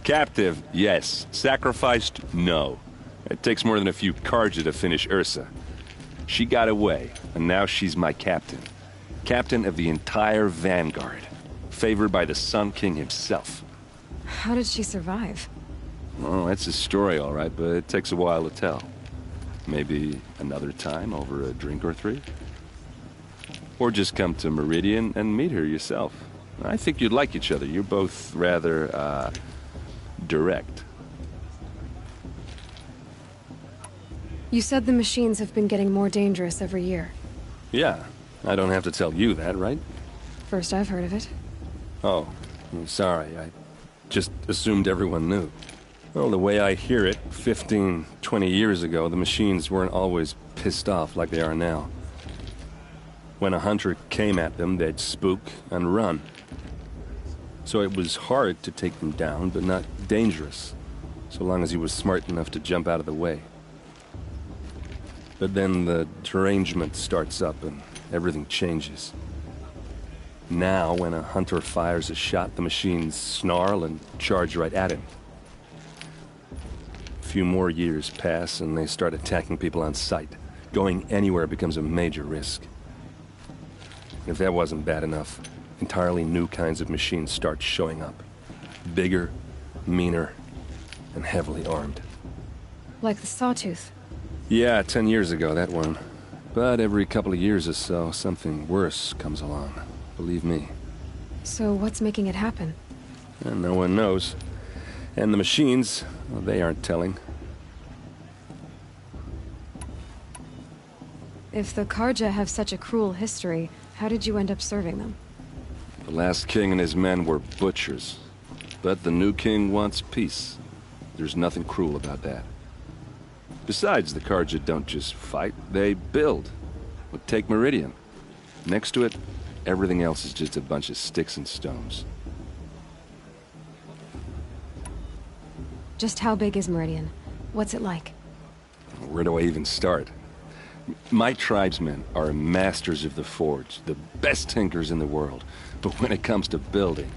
Captive, yes. Sacrificed, no. It takes more than a few Karja to finish Ursa. She got away, and now she's my captain. Captain of the entire vanguard. Favored by the Sun King himself. How did she survive? Oh, that's a story, all right, but it takes a while to tell. Maybe another time over a drink or three? Or just come to Meridian and meet her yourself. I think you'd like each other. You're both rather, direct. You said the machines have been getting more dangerous every year. Yeah, I don't have to tell you that, right? First I've heard of it. Oh, I'm sorry. I just assumed everyone knew. Well, the way I hear it, 15, 20 years ago, the machines weren't always pissed off like they are now. When a hunter came at them, they'd spook and run. So it was hard to take them down, but not dangerous, so long as he was smart enough to jump out of the way. But then the derangement starts up and everything changes. Now, when a hunter fires a shot, the machines snarl and charge right at him. A few more years pass and they start attacking people on sight. Going anywhere becomes a major risk. If that wasn't bad enough, entirely new kinds of machines start showing up. Bigger, meaner, and heavily armed. Like the Sawtooth. Yeah, 10 years ago, that one. But every couple of years or so, something worse comes along. Believe me. So what's making it happen? And no one knows. And the machines, well, they aren't telling. If the Karja have such a cruel history, how did you end up serving them? The last king and his men were butchers. But the new king wants peace. There's nothing cruel about that. Besides, the Karja don't just fight, they build. Well, take Meridian. Next to it, everything else is just a bunch of sticks and stones. Just how big is Meridian? What's it like? Where do I even start? My tribesmen are masters of the forge, the best tinkers in the world. But when it comes to building,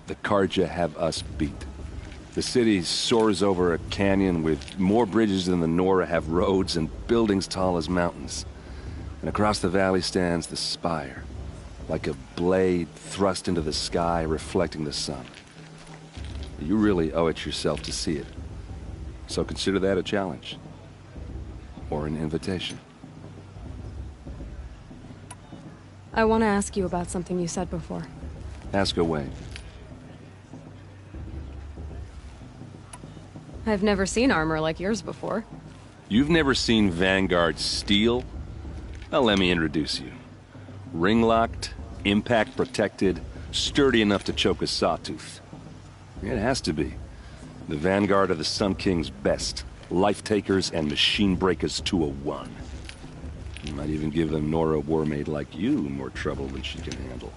the Karja have us beat. The city soars over a canyon with more bridges than the Nora have roads and buildings tall as mountains. And across the valley stands the spire, like a blade thrust into the sky reflecting the sun. You really owe it yourself to see it. So consider that a challenge. Or an invitation. I want to ask you about something you said before. Ask away. I've never seen armor like yours before. You've never seen Vanguard steel? Well, let me introduce you. Ring-locked, impact-protected, sturdy enough to choke a sawtooth. It has to be. The Vanguard are the Sun King's best. Life-takers and machine-breakers to a one. You might even give a Nora warmaid like you more trouble than she can handle.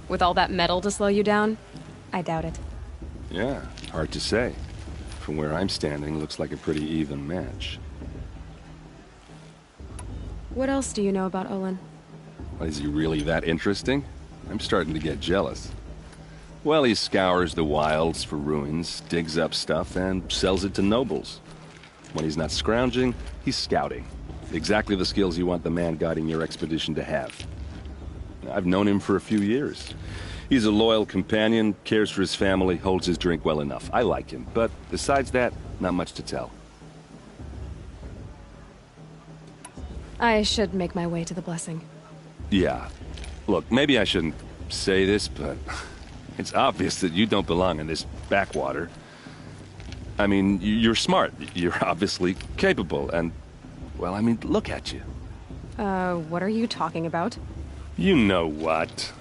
With all that metal to slow you down? I doubt it. Yeah, hard to say. From where I'm standing, looks like a pretty even match. What else do you know about Olin? Is he really that interesting? I'm starting to get jealous. Well, he scours the wilds for ruins, digs up stuff, and sells it to nobles. When he's not scrounging, he's scouting. Exactly the skills you want the man guiding your expedition to have. I've known him for a few years. He's a loyal companion, cares for his family, holds his drink well enough. I like him, but besides that, not much to tell. I should make my way to the blessing. Yeah. Look, maybe I shouldn't say this, but it's obvious that you don't belong in this backwater. I mean, you're smart. You're obviously capable, and, well, I mean, look at you. What are you talking about? You know what.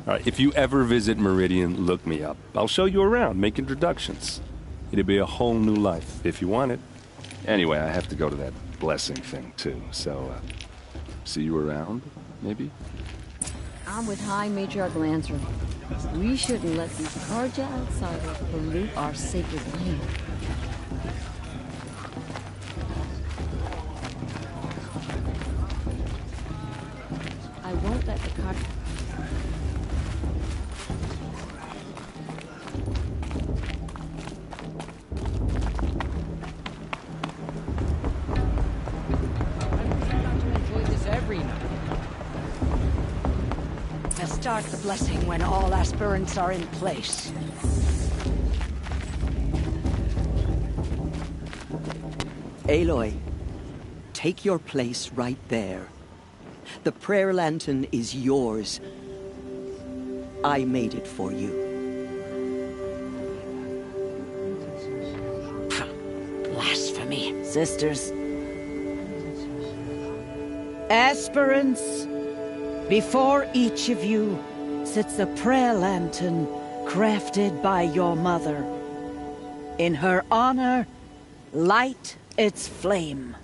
All right, if you ever visit Meridian, look me up. I'll show you around, make introductions. It'll be a whole new life, if you want it. Anyway, I have to go to that blessing thing, too, so, see you around, maybe? I'm with High Matriarch Lansra. We shouldn't let these Karja outsiders pollute our sacred land. I won't let the Karja... Start the blessing when all aspirants are in place. Aloy, take your place right there. The prayer lantern is yours. I made it for you. Blasphemy. Sisters. Aspirants. Before each of you sits a prayer lantern crafted by your mother. In her honor, light its flame.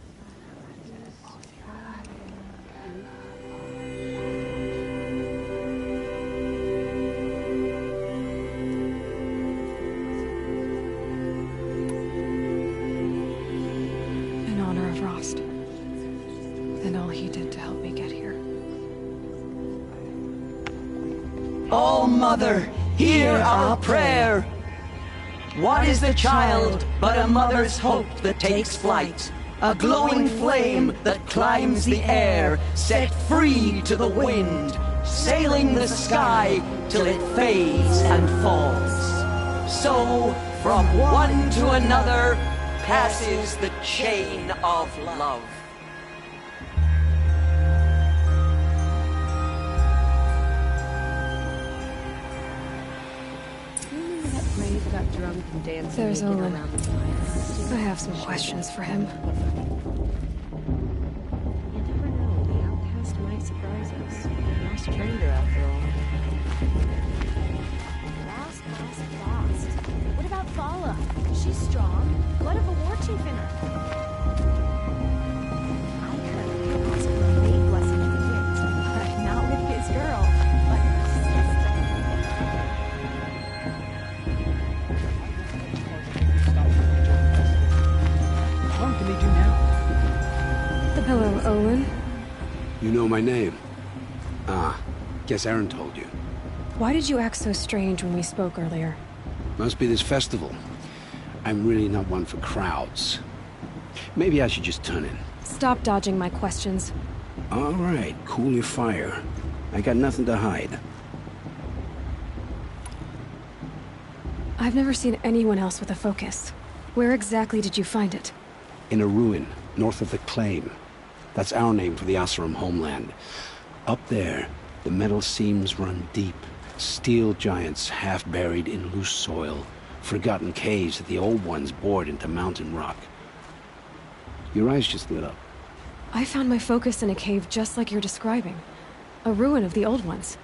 In honor of Rost. And all he did to help me get here. Oh, Mother, hear our prayer. What is the child but a mother's hope that takes flight? A glowing flame that climbs the air, set free to the wind, sailing the sky till it fades and falls. So, from one to another, passes the chain of love. Got drunk and dancing. There's Olin. Around the fire. I have some questions for him. You never know. The outcast might surprise us. Nice trader, after all. Lost. What about Fala? She's strong. Blood of a war chief in her. I heard he was a maid blessing in the kids, but not with his girl, but her sister. What can they do now? Hello, Olin. You know my name? Ah, guess Aaron told you. Why did you act so strange when we spoke earlier? Must be this festival. I'm really not one for crowds. Maybe I should just turn in. Stop dodging my questions. All right, cool your fire. I got nothing to hide. I've never seen anyone else with a focus. Where exactly did you find it? In a ruin, north of the Claim. That's our name for the Oseram homeland. Up there, the metal seams run deep. Steel giants half buried in loose soil. Forgotten caves that the old ones bored into mountain rock. Your eyes just lit up. I found my focus in a cave just like you're describing. A ruin of the old ones.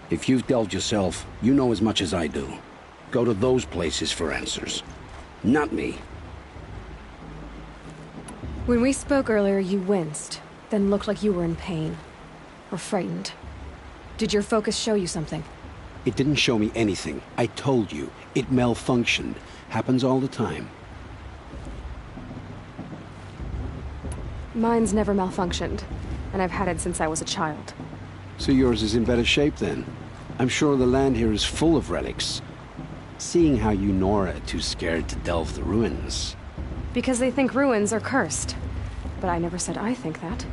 If you've delved yourself, you know as much as I do. Go to those places for answers. Not me. When we spoke earlier, you winced, then looked like you were in pain. Or frightened. Did your focus show you something? It didn't show me anything. I told you. It malfunctioned. Happens all the time. Mine's never malfunctioned, and I've had it since I was a child. So yours is in better shape then. I'm sure the land here is full of relics. Seeing how you Nora are too scared to delve the ruins. Because they think ruins are cursed. But I never said I think that.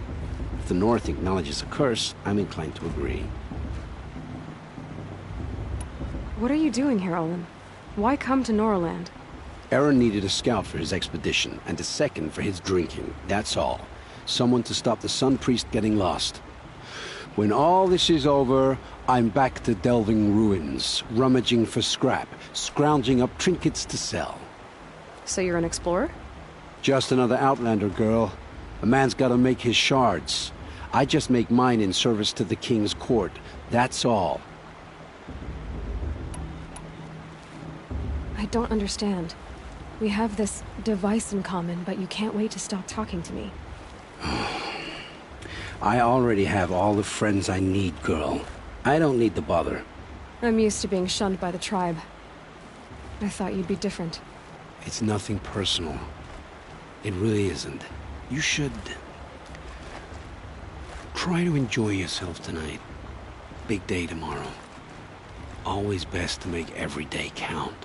If the North acknowledges a curse, I'm inclined to agree. What are you doing here, Olin? Why come to Noraland? Aaron needed a scout for his expedition, and a second for his drinking, that's all. Someone to stop the Sun Priest getting lost. When all this is over, I'm back to delving ruins, rummaging for scrap, scrounging up trinkets to sell. So you're an explorer? Just another Outlander, girl. A man's gotta make his shards. I just make mine in service to the King's court, that's all. I don't understand. We have this device in common, but you can't wait to stop talking to me. I already have all the friends I need, girl. I don't need the bother. I'm used to being shunned by the tribe. I thought you'd be different. It's nothing personal. It really isn't. You should try to enjoy yourself tonight. Big day tomorrow. Always best to make every day count.